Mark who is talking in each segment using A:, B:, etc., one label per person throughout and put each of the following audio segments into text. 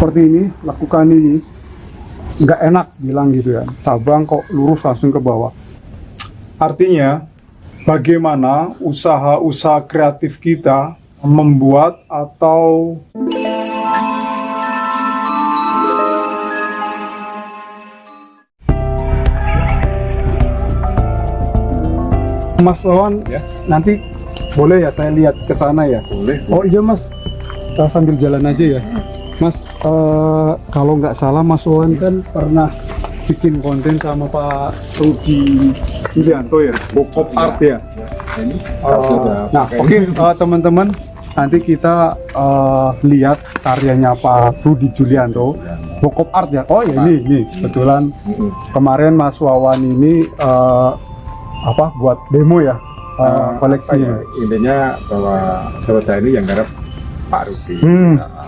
A: seperti ini, lakukan ini. Nggak enak bilang gitu ya, cabang kok lurus langsung ke bawah. Artinya, bagaimana usaha-usaha kreatif kita membuat atau Mas Wawan,
B: Ya.
A: nanti boleh ya saya lihat ke sana ya?
B: Boleh.
A: Oh iya Mas, kita sambil jalan aja ya. Mas, kalau nggak salah Mas Wawan kan pernah bikin konten sama Pak Rudi Julianto ya, Bokop Art ya.
B: Ini
A: Nah, oke teman-teman, nanti kita lihat karyanya Pak Rudi Julianto, Bokop Art ya. Oh ya ini kebetulan kemarin Mas Wawan ini buat demo ya koleksinya.
B: Intinya bahwa sahabat saya ini yang garap Pak Rudi.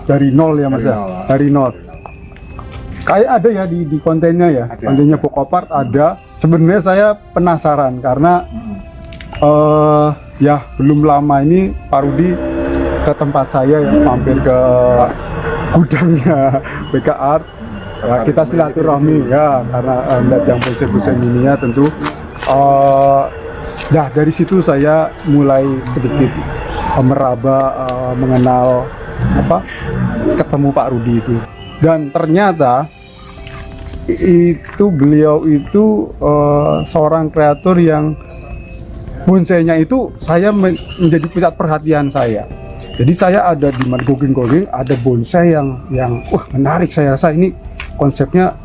A: Dari nol ya Mas
B: Dari
A: ya?
B: nol.
A: Dari nol. Kayak ada ya di kontennya ya,
B: Ada.
A: kontennya Bokop Art ada. Sebenarnya saya penasaran karena ya belum lama ini Pak Rudi ke tempat saya ya, mampir ke gudangnya BK Art. Ya, kita silaturahmi ya karena lihat yang busen-busen ini ya tentu. Nah dari situ saya mulai sedikit meraba mengenal ketemu Pak Rudi itu, dan ternyata itu beliau itu seorang kreator yang bonsainya itu saya menjadi pusat perhatian saya. Jadi saya ada di gogging ada bonsai yang menarik, saya rasa ini konsepnya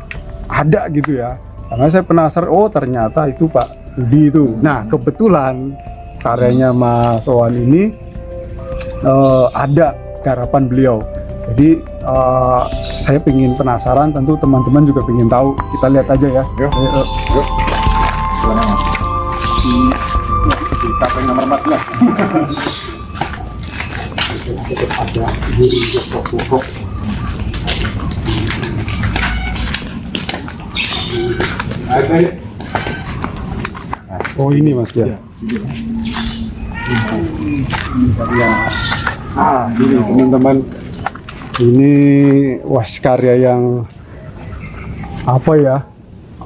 A: ada gitu ya. Karena saya penasaran, oh ternyata itu Pak Rudi itu. Nah kebetulan karyanya Mas Wawan ini ada garapan beliau. Jadi saya pengen penasaran, tentu teman-teman juga pengen tahu. Kita lihat aja ya.
B: Yuk. Yuk. Gimana Mas? Di tapeng nomor 14.
A: Ada diri pokok. Oh ini Mas ya. Ini teman-teman, ini karya yang apa ya?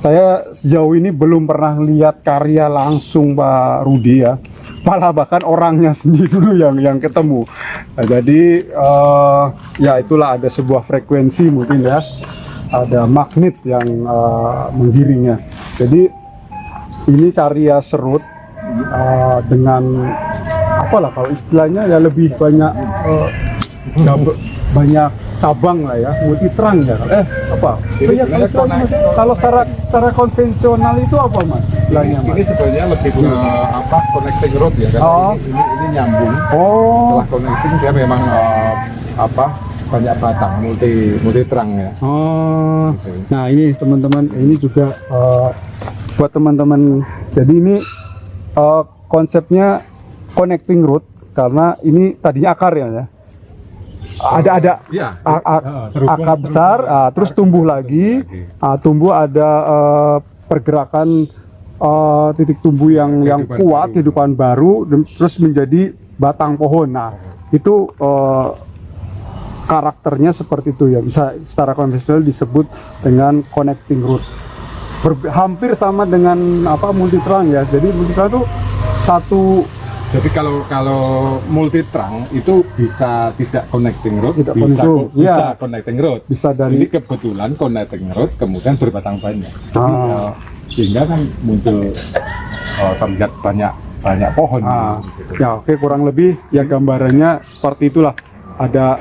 A: Saya sejauh ini belum pernah lihat karya langsung Pak Rudi ya. Malah bahkan orangnya sendiri dulu yang ketemu. Nah, jadi ya itulah ada sebuah frekuensi mungkin ya. Ada magnet yang menggiringnya. Jadi ini karya serut dengan apalah kalau istilahnya ya lebih banyak banyak cabang lah ya, multi terang ya. Kalau secara konvensional itu apa Mas?
B: Ini sebenarnya lebih ke connecting road ya kan. Ini nyambung. Setelah connecting dia memang banyak batang multi terang ya.
A: Nah ini teman-teman, ini juga buat teman-teman. Jadi ini konsepnya connecting root karena ini tadinya akar ya. Ada akar besar, terus tumbuh lagi, tumbuh ada pergerakan titik tumbuh yang kuat, kehidupan baru, terus menjadi batang pohon. Nah itu karakternya seperti itu ya, bisa secara konvensional disebut dengan connecting root. Hampir sama dengan multi terang ya. Jadi multi terang itu satu.
B: Jadi kalau multi terang itu bisa tidak connecting road, bisa connecting road.
A: Bisa dari.
B: Jadi kebetulan connecting road kemudian berbatang banyak. Sehingga kan muncul terlihat banyak pohon.
A: Gitu. Ya oke, kurang lebih ya gambarannya seperti itulah. Ada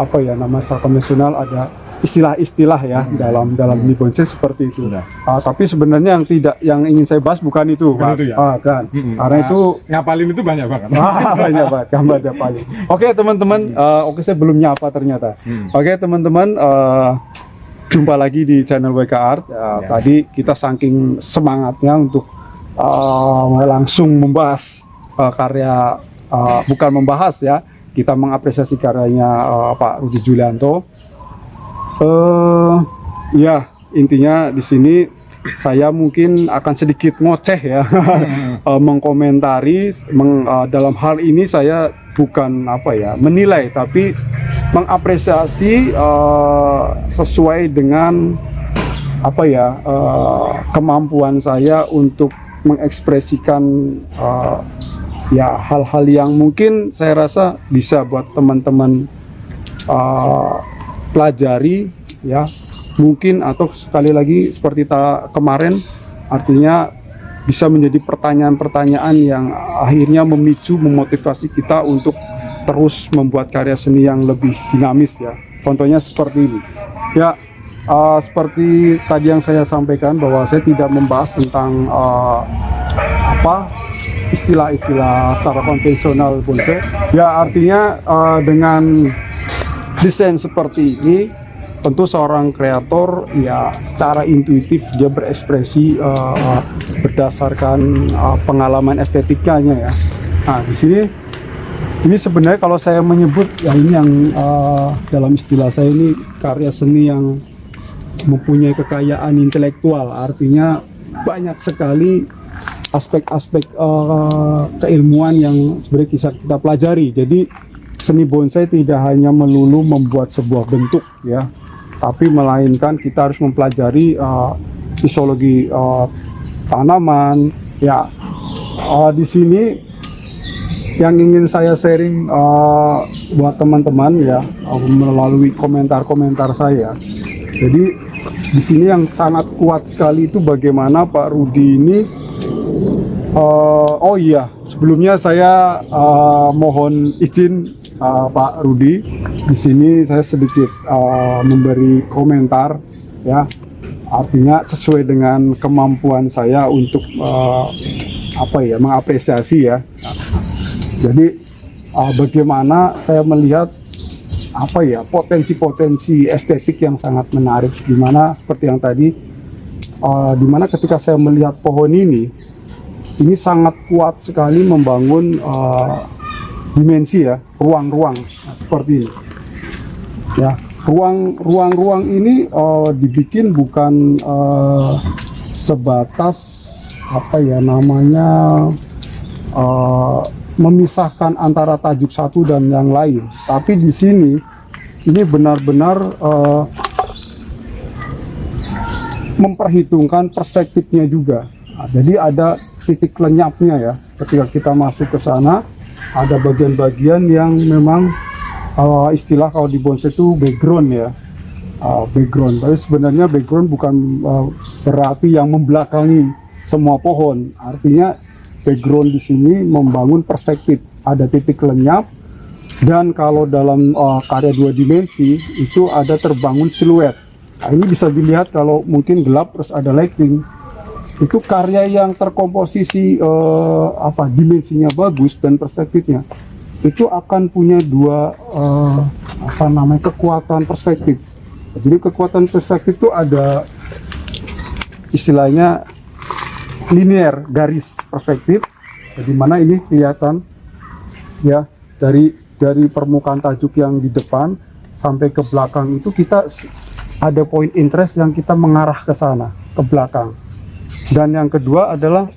A: apa ya, nama secara konvensional ada istilah-istilah ya dalam ini bonsai seperti itu. Tapi sebenarnya yang ingin saya bahas bukan itu, Pak.
B: Itu ya?
A: Kan. Karena itu
B: ngapalin itu banyak banget.
A: Banyak banget, gambar paling. Oke teman-teman, saya belum nyapa ternyata. Oke teman-teman, jumpa lagi di channel WK Art. Tadi kita saking semangatnya untuk langsung membahas karya, bukan membahas ya, kita mengapresiasi karyanya Pak Rudi Julianto. Ya intinya di sini saya mungkin akan sedikit ngoceh ya, mengkomentari dalam hal ini saya bukan apa ya menilai, tapi mengapresiasi sesuai dengan apa ya kemampuan saya untuk mengekspresikan ya hal-hal yang mungkin saya rasa bisa buat teman-teman pelajari ya, mungkin, atau sekali lagi seperti kemarin, artinya bisa menjadi pertanyaan-pertanyaan yang akhirnya memotivasi kita untuk terus membuat karya seni yang lebih dinamis ya. Contohnya seperti ini ya, seperti tadi yang saya sampaikan bahwa saya tidak membahas tentang istilah-istilah secara konvensional bonsai ya, artinya dengan desain seperti ini tentu seorang kreator ya secara intuitif dia berekspresi berdasarkan pengalaman estetikanya ya. Nah di sini ini sebenarnya kalau saya menyebut ya ini yang dalam istilah saya ini karya seni yang mempunyai kekayaan intelektual, artinya banyak sekali aspek-aspek keilmuan yang sebenarnya bisa kita pelajari. Jadi seni bonsai tidak hanya melulu membuat sebuah bentuk ya, tapi melainkan kita harus mempelajari fisiologi tanaman ya. Di sini yang ingin saya sharing buat teman-teman ya melalui komentar-komentar saya. Jadi di sini yang sangat kuat sekali itu bagaimana Pak Rudi ini oh iya, sebelumnya saya mohon izin Pak Rudi, di sini saya sedikit memberi komentar ya, artinya sesuai dengan kemampuan saya untuk mengapresiasi ya. Jadi bagaimana saya melihat potensi-potensi estetik yang sangat menarik, dimana seperti yang tadi, dimana ketika saya melihat pohon ini sangat kuat sekali membangun dimensi ya, ruang-ruang seperti ini ya. Ruang-ruang ini dibikin bukan sebatas memisahkan antara tajuk satu dan yang lain, tapi di sini ini benar-benar memperhitungkan perspektifnya juga. Nah, jadi ada titik lenyapnya ya, ketika kita masuk ke sana ada bagian-bagian yang memang istilah kalau di bonsai itu background ya, background. Tapi sebenarnya background bukan berarti yang membelakangi semua pohon, artinya background di sini membangun perspektif, ada titik lenyap, dan kalau dalam karya dua dimensi itu ada terbangun siluet. Nah, ini bisa dilihat kalau mungkin gelap terus ada lighting, itu karya yang terkomposisi dimensinya bagus dan perspektifnya itu akan punya dua kekuatan perspektif. Jadi kekuatan perspektif itu ada istilahnya linear, garis perspektif, di mana ini kelihatan ya dari permukaan tajuk yang di depan sampai ke belakang itu kita ada point interest yang kita mengarah ke sana, ke belakang. Dan yang kedua adalah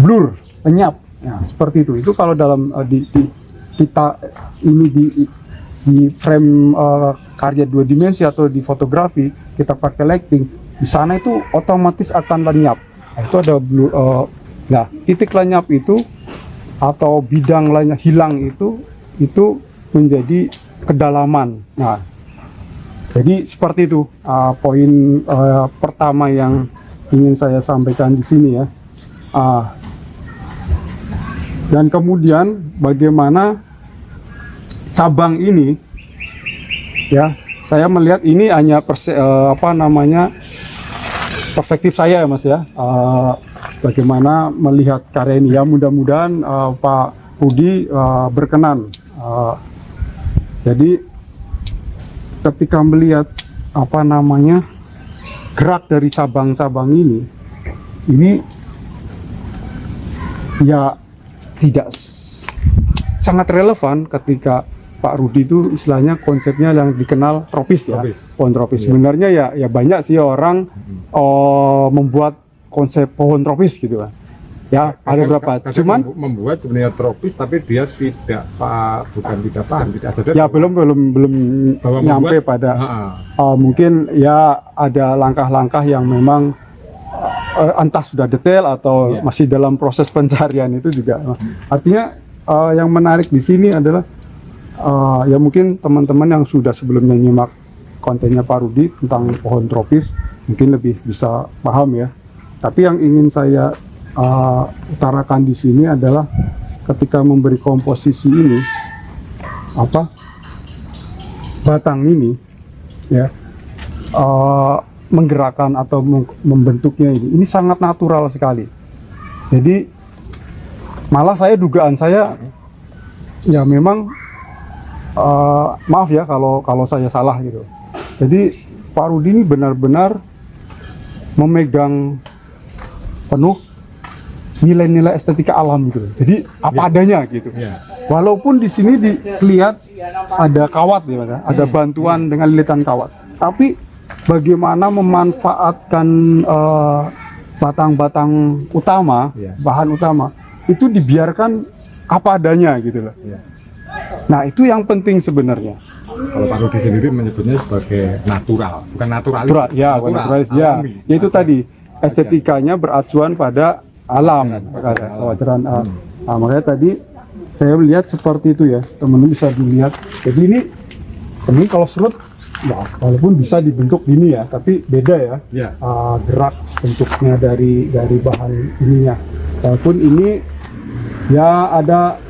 A: blur, lenyap. Nah, seperti itu. Itu kalau dalam kita ini di frame karya dua dimensi atau di fotografi kita pakai lighting, di sana itu otomatis akan lenyap. Nah, itu ada blur. Nah, titik lenyap itu atau bidang lainnya hilang itu menjadi kedalaman. Nah, jadi seperti itu poin pertama yang ingin saya sampaikan di sini ya. Dan kemudian bagaimana cabang ini ya, saya melihat ini hanya perspektif saya ya Mas ya, bagaimana melihat karya ini ya. Mudah-mudahan Pak Rudi berkenan. Jadi ketika melihat gerak dari cabang-cabang ini ya tidak sangat relevan ketika Pak Rudi itu istilahnya konsepnya yang dikenal tropis ya, pohon tropis. Sebenarnya ya banyak sih orang membuat konsep pohon tropis gitu kan. Ya, ada beberapa.
B: Kadang
A: Cuman
B: membuat sebenarnya tropis tapi dia bukan tidak paham, tidak sadar.
A: ya belum
B: Bahwa
A: nyampe
B: membuat,
A: pada
B: ha-ha.
A: mungkin ya ada langkah-langkah yang memang entah sudah detail atau
B: Iya.
A: masih dalam proses pencarian itu juga. Artinya yang menarik di sini adalah ya mungkin teman-teman yang sudah sebelumnya nyimak kontennya Pak Rudi tentang pohon tropis mungkin lebih bisa paham ya. Tapi yang ingin saya utarakan di sini adalah ketika memberi komposisi ini batang ini ya menggerakkan atau membentuknya ini sangat natural sekali. Jadi malah dugaan saya ya memang maaf ya kalau saya salah gitu. Jadi Pak Rudi ini benar-benar memegang penuh nilai-nilai estetika alam gitu. Jadi apa adanya gitu.
B: Ya.
A: Walaupun di sini dilihat ada kawat ya, Mas, ada bantuan dengan lilitan kawat. Tapi bagaimana memanfaatkan batang-batang utama,
B: Ya.
A: bahan utama itu dibiarkan apa adanya gitu loh.
B: Ya.
A: Nah, itu yang penting sebenarnya.
B: Kalau Pak Rudi sendiri menyebutnya sebagai natural, bukan naturalis.
A: Naturalis ya.
B: Alami.
A: Yaitu
B: Wajar.
A: tadi estetikanya beracuan pada alam, kewajaran. Makanya tadi saya melihat seperti itu ya, teman-teman bisa dilihat. Jadi ini kalau serut, ya walaupun bisa dibentuk gini ya, tapi beda ya.
B: Ya.
A: Gerak bentuknya dari bahan ininya. Walaupun ini ya ada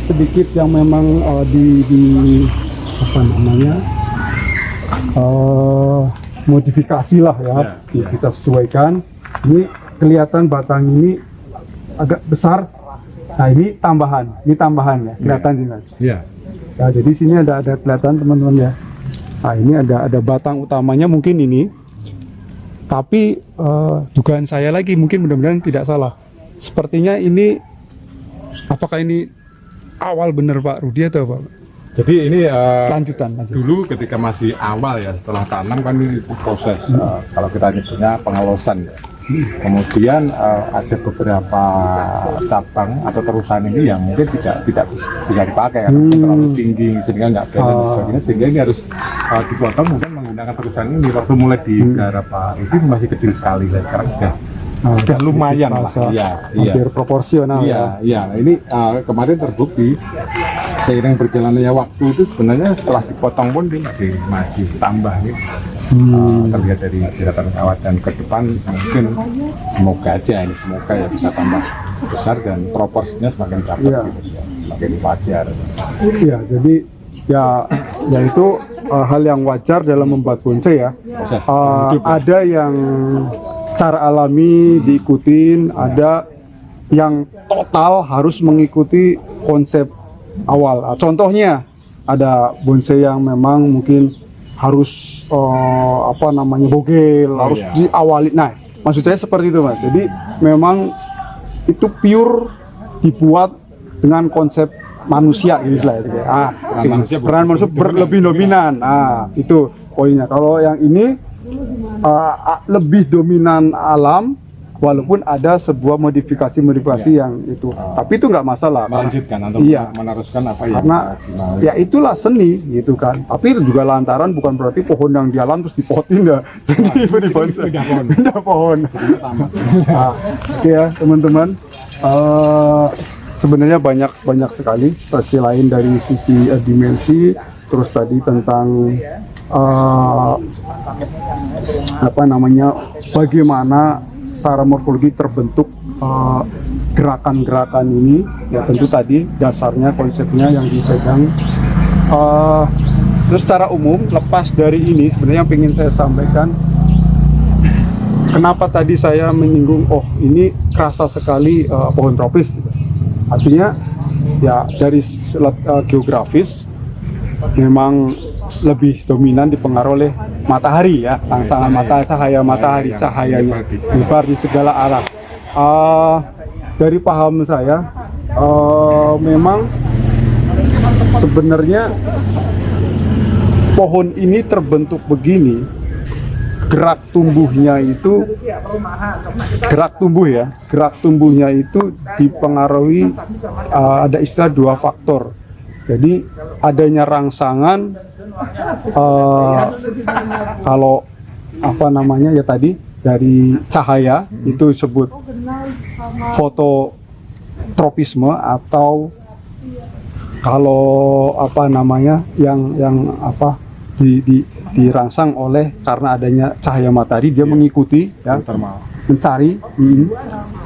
A: sedikit yang memang modifikasi lah ya, kita sesuaikan. Ini kelihatan batang ini agak besar. Nah, ini tambahan ya, kelihatan sih Mas.
B: Iya.
A: Nah, jadi sini ada kelihatan teman-teman ya. Nah, ini ada batang utamanya mungkin ini. Tapi dugaan saya lagi mungkin mudah-mudahan tidak salah. Sepertinya ini apakah ini awal bener Pak Rudi atau Pak?
B: Jadi ini
A: Lanjutan aja.
B: dulu ketika masih awal ya, setelah tanam kan ini proses kalau kita nyebutnya pengelosan ya. Kemudian ada beberapa cabang atau terusan ini yang mungkin tidak bisa dipakai karena mungkin terlalu tinggi sehingga nggak balance dan sebagainya, sehingga ini harus dipotong kemudian menggunakan terusan ini. Waktu mulai digarap Pak Rudi masih kecil sekali, dan sekarang sudah lumayan lah.
A: Hampir proporsional ya.
B: Iya. Nah, ini kemarin terbukti seiring berjalannya waktu itu sebenarnya setelah dipotong pun dia masih tambah nih. Terlihat dari jeratan kawat, dan ke depan mungkin semoga ya bisa tambah besar dan proporsinya semakin dapat gitu, semakin wajar.
A: Iya, jadi ya itu hal yang wajar dalam membuat bonsai ya. Ada yang secara alami diikutin, ada yang total harus mengikuti konsep awal. Contohnya ada bonsai yang memang mungkin harus bogel, harus diawali. Nah, maksud saya seperti itu Mas. Jadi memang itu pure dibuat dengan konsep manusia gitu istilahnya. Peran manusia lebih dominan. Itu poinnya. Kalau yang ini lebih dominan alam, walaupun ada sebuah modifikasi yang itu, tapi itu nggak masalah.
B: Melanjutkan atau meneruskan apa yang
A: karena ya itulah seni gitu kan. Tapi itu juga lantaran bukan berarti pohon yang di alam terus dipotin ya. Jadi pindah pohon. Oke ya teman-teman. Sebenarnya banyak sekali selain dari sisi dimensi, terus tadi tentang bagaimana secara morfologi terbentuk gerakan-gerakan ini. Ya tentu tadi dasarnya konsepnya yang dipegang. Terus secara umum lepas dari ini sebenarnya yang ingin saya sampaikan, kenapa tadi saya menyinggung ini kerasa sekali pohon tropis gitu. Artinya ya dari geografis memang lebih dominan dipengaruhi oleh matahari ya, rangsangan cahaya matahari, cahayanya lebar di segala arah. Dari paham saya memang sebenarnya pohon ini terbentuk begini gerak tumbuhnya itu gerak tumbuhnya itu dipengaruhi ada istilah dua faktor. Jadi adanya rangsangan kalau apa namanya ya tadi dari cahaya itu disebut fototropisme, atau kalau apa namanya yang apa dirangsang oleh karena adanya cahaya matahari, dia mengikuti ya, mencari.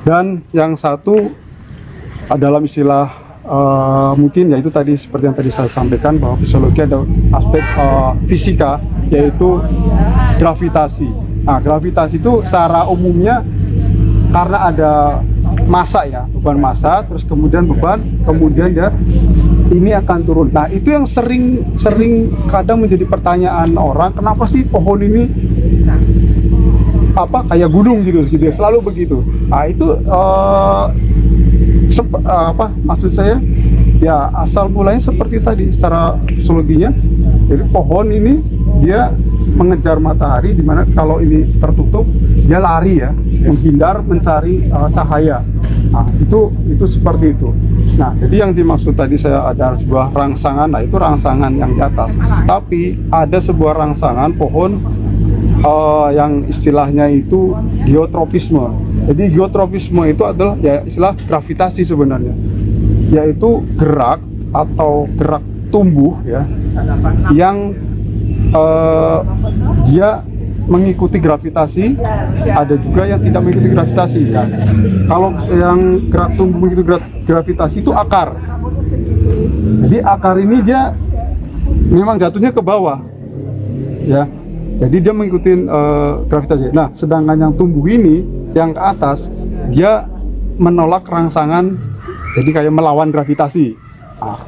A: Dan yang satu dalam istilah mungkin yaitu tadi seperti yang tadi saya sampaikan, bahwa fisiologi ada aspek fisika, yaitu gravitasi. Nah, gravitasi itu secara umumnya karena ada massa ya, beban massa, terus kemudian beban, kemudian dia ini akan turun. Nah, itu yang sering kadang menjadi pertanyaan orang, kenapa sih pohon ini apa kayak gunung gitu ya, selalu begitu. Nah, itu apa maksud saya ya, asal mulanya seperti tadi secara fisiologinya. Jadi pohon ini dia mengejar matahari, dimana kalau ini tertutup dia lari ya, menghindar mencari cahaya. Nah, itu seperti itu. Nah, jadi yang dimaksud tadi saya ada sebuah rangsangan, nah itu rangsangan yang di atas. Tapi ada sebuah rangsangan pohon yang istilahnya itu geotropisme. Jadi geotropisme itu adalah ya istilah gravitasi sebenarnya, yaitu gerak atau gerak tumbuh ya, yang dia mengikuti gravitasi, ada juga yang tidak mengikuti gravitasi. Nah, kalau yang gerak tumbuh mengikuti gravitasi itu akar. Jadi akar ini dia memang jatuhnya ke bawah, ya. Jadi dia mengikuti gravitasi. Nah, sedangkan yang tumbuh ini, yang ke atas, dia menolak rangsangan, jadi kayak melawan gravitasi. Nah,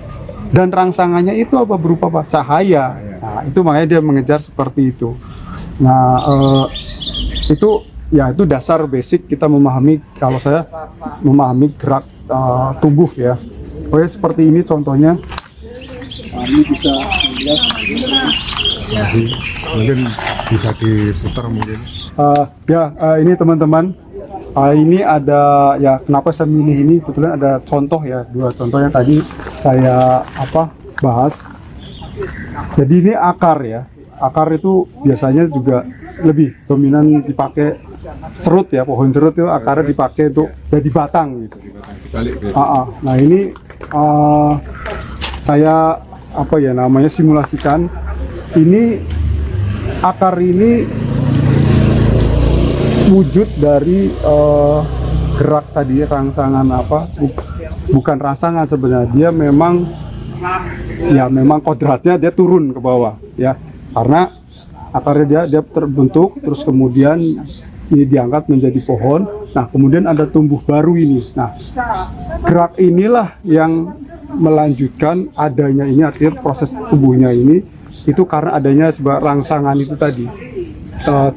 A: dan rangsangannya itu apa, berupa apa? Cahaya. Nah, itu makanya dia mengejar seperti itu. Nah, itu dasar basic kita memahami, kalau saya memahami gerak tubuh ya. Oke, seperti ini contohnya. Ini bisa dilihat.
B: Mungkin bisa diputar mungkin.
A: Ini teman-teman. Ini ada ya, kenapa saya milih ini? Kebetulan ada contoh ya, dua contoh yang tadi saya bahas. Jadi ini akar ya. Akar itu biasanya juga lebih dominan dipakai serut ya, pohon serut itu akarnya dipakai untuk jadi batang gitu. Nah, ini saya simulasikan. Ini akar ini wujud dari gerak tadi, rangsangan bukan rangsangan sebenarnya, dia memang kodratnya dia turun ke bawah ya, karena akarnya dia terbentuk, terus kemudian ini diangkat menjadi pohon. Nah, kemudian ada tumbuh baru ini. Nah, gerak inilah yang melanjutkan adanya ini, artinya proses tumbuhnya ini itu karena adanya sebuah rangsangan itu tadi,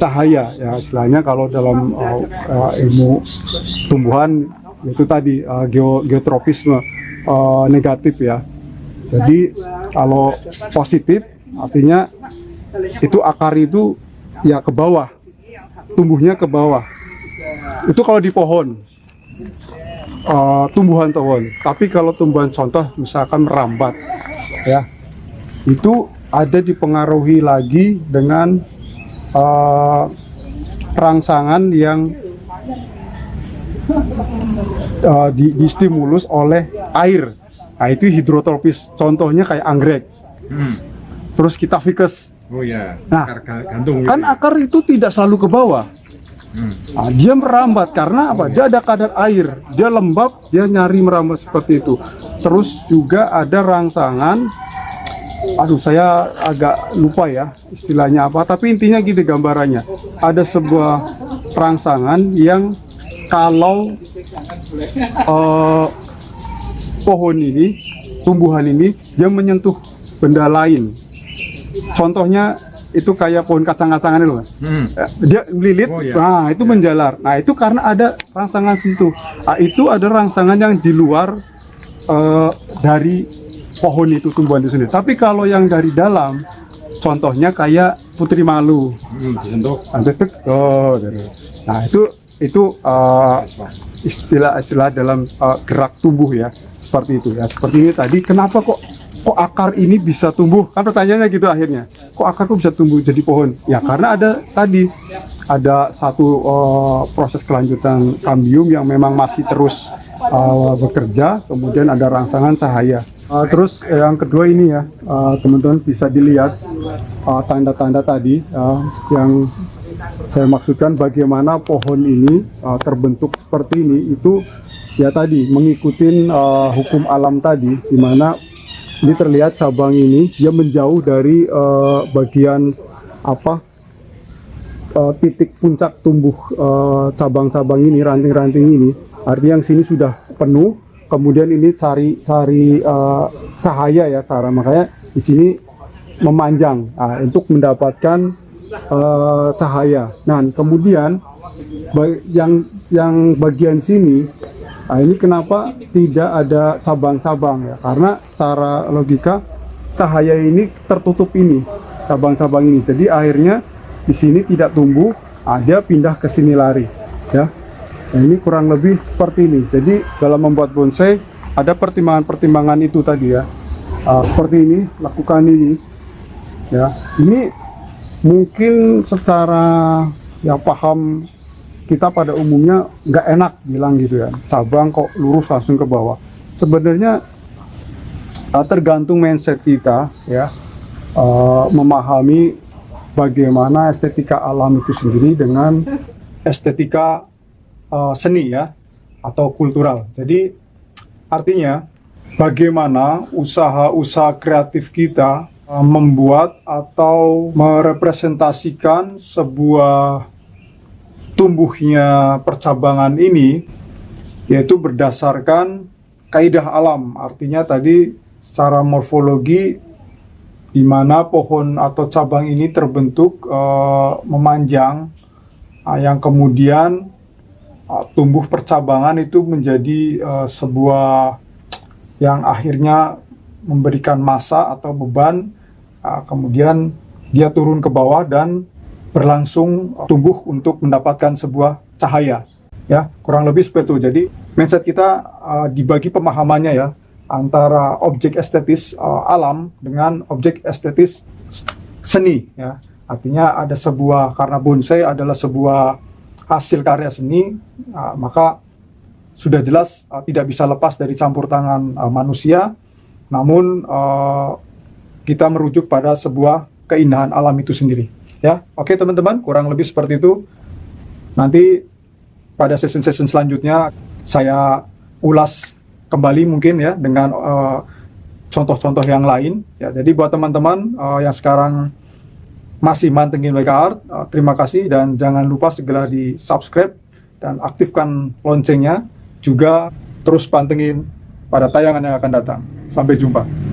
A: cahaya ya istilahnya kalau dalam ilmu tumbuhan itu tadi geotropisme negatif ya. Jadi kalau positif artinya itu akar itu ya ke bawah, tumbuhnya ke bawah. Itu kalau di pohon, tumbuhan pohon. Tapi kalau tumbuhan contoh misalkan merambat ya, itu ada dipengaruhi lagi dengan rangsangan yang distimulus oleh air. Nah, itu hidrotropis, contohnya kayak anggrek. Terus kita ficus.
B: Oh ya,
A: nah,
B: akar gantung.
A: Kan akar itu tidak selalu ke bawah. Nah, dia merambat karena apa? Dia ada kadar air, dia lembab, dia nyari merambat seperti itu. Terus juga ada rangsangan, saya agak lupa ya istilahnya apa, tapi intinya gini gambarannya. Ada sebuah rangsangan yang kalau pohon ini, tumbuhan ini, dia menyentuh benda lain. Contohnya itu kayak pohon kacang-kacangan itu, dia melilit, nah itu menjalar. Nah itu karena ada rangsangan sentuh. Nah, itu ada rangsangan yang di luar dari pohon itu, tumbuhan itu sendiri. Tapi kalau yang dari dalam, contohnya kayak Putri Malu.
B: Disentuh.
A: Oh, nah itu istilah dalam gerak tumbuh ya, seperti itu ya. Seperti ini tadi, kenapa kok akar ini bisa tumbuh? Kan pertanyaannya gitu akhirnya. Kok akar kok bisa tumbuh jadi pohon? Ya karena ada satu proses kelanjutan kambium yang memang masih terus bekerja, kemudian ada rangsangan cahaya. Terus yang kedua ini ya, teman-teman bisa dilihat tanda-tanda tadi yang saya maksudkan, bagaimana pohon ini terbentuk seperti ini, itu ya tadi mengikuti hukum alam tadi, di mana ini terlihat cabang ini dia menjauh dari bagian titik puncak tumbuh cabang-cabang ini, ranting-ranting ini. Artinya yang sini sudah penuh, kemudian ini cari cahaya ya, makanya di sini memanjang untuk mendapatkan cahaya. Nah, kemudian yang bagian sini, ini kenapa tidak ada cabang-cabang ya? Karena secara logika cahaya ini tertutup ini, cabang-cabang ini. Jadi akhirnya di sini tidak tumbuh, dia pindah ke sini lari ya. Nah, ini kurang lebih seperti ini. Jadi dalam membuat bonsai ada pertimbangan-pertimbangan itu tadi ya. Seperti ini, lakukan ini ya. Ini mungkin secara ya paham kita pada umumnya nggak enak bilang gitu ya, cabang kok lurus langsung ke bawah. Sebenarnya tergantung mindset kita ya, memahami bagaimana estetika alam itu sendiri dengan estetika seni ya, atau kultural. Jadi artinya bagaimana usaha-usaha kreatif kita membuat atau merepresentasikan sebuah tumbuhnya percabangan ini, yaitu berdasarkan kaidah alam. Artinya tadi secara morfologi, di mana pohon atau cabang ini terbentuk memanjang, yang kemudian tumbuh percabangan itu menjadi sebuah yang akhirnya memberikan massa atau beban, kemudian dia turun ke bawah dan berlangsung tumbuh untuk mendapatkan sebuah cahaya ya, kurang lebih seperti itu. Jadi mindset kita dibagi pemahamannya ya, antara objek estetis alam dengan objek estetis seni ya. Artinya ada sebuah, karena bonsai adalah sebuah hasil karya seni, maka sudah jelas tidak bisa lepas dari campur tangan manusia. Namun kita merujuk pada sebuah keindahan alam itu sendiri ya. Oke teman-teman, kurang lebih seperti itu. Nanti pada session-session selanjutnya saya ulas kembali mungkin ya, dengan contoh-contoh yang lain ya. Jadi buat teman-teman yang sekarang masih mantengin WK Art, terima kasih, dan jangan lupa segera di subscribe dan aktifkan loncengnya, juga terus pantengin pada tayangan yang akan datang. Sampai jumpa.